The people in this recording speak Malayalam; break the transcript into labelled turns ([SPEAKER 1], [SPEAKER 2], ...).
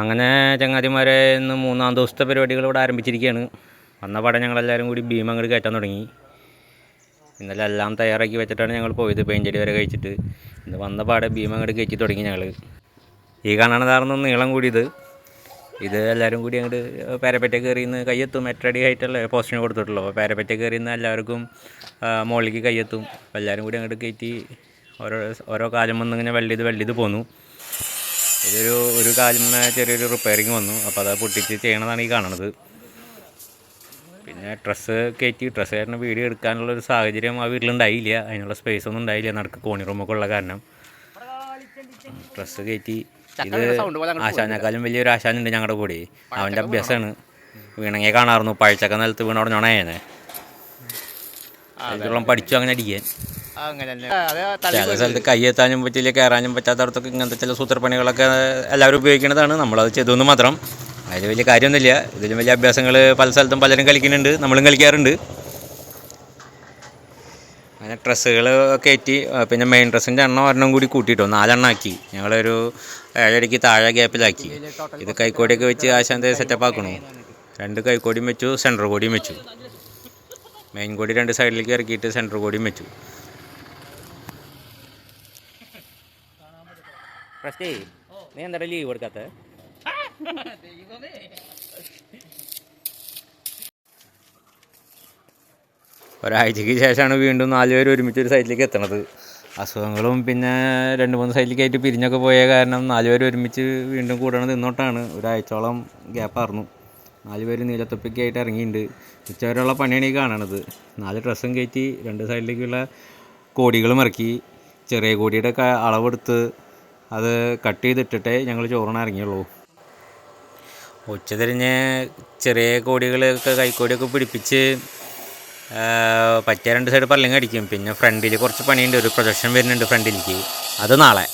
[SPEAKER 1] അങ്ങനെ ചങ്ങാതിമാരെ ഇന്ന് 3-ാം ദിവസത്തെ പരിപാടികൾ ഇവിടെ ആരംഭിച്ചിരിക്കുകയാണ്. വന്ന പാടെ ഞങ്ങളെല്ലാവരും കൂടി ഭീം അങ്ങോട്ട് കയറ്റാൻ തുടങ്ങി. ഇന്നലെ എല്ലാം തയ്യാറാക്കി വെച്ചിട്ടാണ് ഞങ്ങൾ പോയത്, പെയിൻ്റടി വരെ കഴിച്ചിട്ട്. ഇന്ന് വന്ന പാടെ ഭീം അങ്ങോട്ട് കയറ്റി തുടങ്ങി ഞങ്ങൾ. ഈ കാണണതാർന്നു നീളം കൂടിയത്. ഇത് എല്ലാവരും കൂടി അങ്ങോട്ട് പാരപ്പറ്റ കയറി നിന്ന് കയ്യെത്തും. 8 അടി ആയിട്ടല്ലേ പോസ്റ്റിന് കൊടുത്തിട്ടുള്ളൂ. അപ്പോൾ പാരപ്പറ്റ കയറി നിന്ന് എല്ലാവർക്കും മുകളിലേക്ക് കയ്യെത്തും. അപ്പോൾ എല്ലാവരും കൂടി അങ്ങോട്ട് കയറ്റി ഓരോ കാലം വന്ന് ഇങ്ങനെ വെള്ളിയത് പോന്നു. ഒരു കാലിന് ചെറിയൊരു റിപ്പയറിങ് വന്നു. അപ്പോൾ അത് പൊട്ടിച്ച് ചെയ്യണതാണ് ഈ കാണുന്നത്. പിന്നെ ഡ്രസ്സ് കയറ്റിന് വീഡിയോ എടുക്കാനുള്ളൊരു സാഹചര്യം ആ വീട്ടിലുണ്ടായില്ല. അതിനുള്ള സ്പേസ് ഒന്നും ഉണ്ടായില്ല, നടക്ക് കോണി റൂമൊക്കെ ഉള്ള കാരണം. ഡ്രസ്സ് കയറ്റി ഇത് ആശാനേക്കാളും വലിയൊരു ആശാനുണ്ട് ഞങ്ങളുടെ കൂടെ. അവൻ്റെ അഭ്യാസമാണ്. വീണെങ്കിൽ കാണാറുന്നു പഴച്ചക്ക നിലത്ത് വീണോടഞ്ഞോണേനെ ഇതോളം പഠിച്ചു അങ്ങനെ അടിക്കാൻ. ചില സ്ഥലത്ത് കയ്യെത്താനും പറ്റില്ല, കയറാനും പറ്റാത്തടത്തൊക്കെ ഇങ്ങനത്തെ ചില സൂത്രപ്പണികളൊക്കെ എല്ലാവരും ഉപയോഗിക്കുന്നതാണ്. നമ്മളത് ചെയ്തെന്ന് മാത്രം. അതിൽ വലിയ കാര്യമൊന്നുമില്ല. ഇതിലും വലിയ അഭ്യാസങ്ങൾ പല സ്ഥലത്തും പലരും കളിക്കുന്നുണ്ട്, നമ്മളും കളിക്കാറുണ്ട്. അങ്ങനെ ഡ്രസ്സുകൾ കയറ്റി പിന്നെ മെയിൻ ഡ്രസ്സിൻ്റെ ഒരെണ്ണം കൂടി കൂട്ടിയിട്ടോ 4 എണ്ണം ആക്കി. ഞങ്ങളൊരു 7 അടിക്ക് താഴെ ഗ്യാപ്പിലാക്കി. ഇത് കൈക്കോടിയൊക്കെ വെച്ച് ആശാന്ത സെറ്റപ്പ് ആക്കണു. 2 കൈക്കോടിയും വെച്ചു, സെൻറ്റർ കോടിയും വെച്ചു. മെയിൻ കോടി 2 സൈഡിലേക്ക് ഇറക്കിയിട്ട് സെൻറ്റർ കോടിയും വെച്ചു. നീ എന്താ ലീവ് കൊടുക്കാത്ത? ഒരാഴ്ചയ്ക്ക് ശേഷമാണ് വീണ്ടും 4 പേര് ഒരുമിച്ച് ഒരു സൈറ്റിലേക്ക് എത്തണത്. അസുഖങ്ങളും പിന്നെ 2-3 സൈറ്റിലേക്ക് ആയിട്ട് പിരിഞ്ഞൊക്കെ പോയ കാരണം 4 പേര് ഒരുമിച്ച് വീണ്ടും കൂടണത് ഇന്നോട്ടാണ്. ഒരാഴ്ചയോളം ഗ്യാപ്പായിരുന്നു. 4 പേര് നീലത്തൊപ്പിക്ക് ആയിട്ട് ഇറങ്ങിയിട്ടുണ്ട്. ഉച്ചവരെയുള്ള പണിയാണ് ഈ കാണണത്. 4 ഡ്രസ്സും കയറ്റി 2 സൈഡിലേക്കുള്ള കോടികളും ഇറക്കി. ചെറിയ കോടിയുടെ അളവെടുത്ത് അത് കട്ട് ചെയ്തിട്ടിട്ടേ ഞങ്ങൾ ചോറിന് ഇറങ്ങിയുള്ളൂ. ഉച്ച തിരിഞ്ഞ് ചെറിയ കോടികളൊക്കെ കൈക്കോടിയൊക്കെ പിടിപ്പിച്ച് പറ്റിയ 2 സൈഡ് പല്ലിങ് അടിക്കും. പിന്നെ ഫ്രണ്ടിൽ കുറച്ച് പണിയുണ്ട്, ഒരു പ്രൊജക്ഷൻ വരുന്നുണ്ട് ഫ്രണ്ടിലേക്ക്. അത് നാളെ.